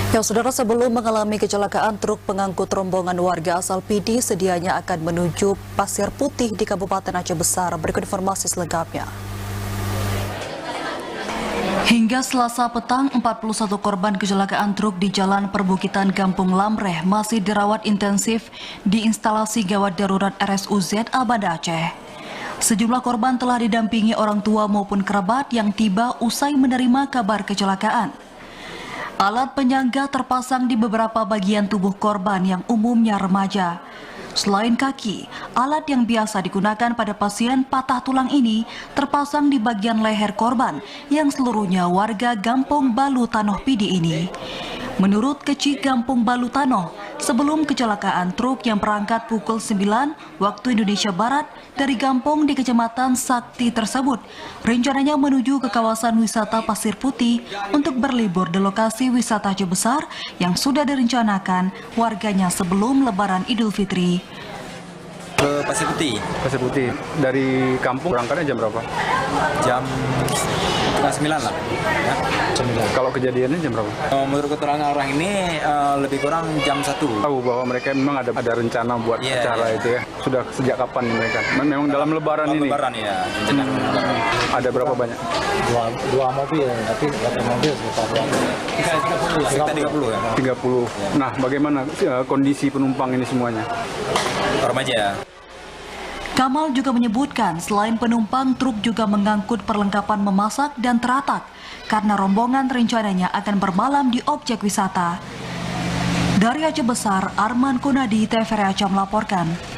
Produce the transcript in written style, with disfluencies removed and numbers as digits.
Ya, saudara, sebelum mengalami kecelakaan, truk pengangkut rombongan warga asal Pidi sedianya akan menuju Pasir Putih di Kabupaten Aceh Besar. Berikut informasi selengkapnya. Hingga Selasa petang, 41 korban kecelakaan truk di Jalan Perbukitan Kampung Lamreh masih dirawat intensif di instalasi gawat darurat RSUZ Banda Aceh. Sejumlah korban telah didampingi orang tua maupun kerabat yang tiba usai menerima kabar kecelakaan. Alat penyangga terpasang di beberapa bagian tubuh korban yang umumnya remaja. Selain kaki, alat yang biasa digunakan pada pasien patah tulang ini terpasang di bagian leher korban yang seluruhnya warga Gampong Balu Tanoh Pidi ini. Menurut Kecik Gampong Balu Tanoh, sebelum kecelakaan truk yang berangkat pukul 9 waktu Indonesia Barat dari Gampong di Kecamatan Sakti tersebut rencananya menuju ke kawasan wisata Pasir Putih untuk berlibur di lokasi wisata Aceh Besar yang sudah direncanakan warganya sebelum Lebaran Idul Fitri. Ke Pasir Putih. Pasir Putih. Dari kampung berangkatnya jam berapa? Jam 9 lah. Ya. Kalau kejadiannya jam berapa? Menurut keterangan orang ini lebih kurang jam 1. Tahu bahwa mereka memang ada rencana buat acara itu ya. Sudah sejak kapan nih mereka? Memang dalam Lebaran ini. Lebaran ya. Ada berapa banyak? Dua mobil, tapi satu mobil Sekitar 30 ya. 30. Nah, bagaimana kondisi penumpang ini semuanya? Remaja. Kamal juga menyebutkan selain penumpang, truk juga mengangkut perlengkapan memasak dan teratak karena rombongan rencananya akan bermalam di objek wisata. Dari Aceh Besar, Arman Kunadi, TVRI Aceh melaporkan.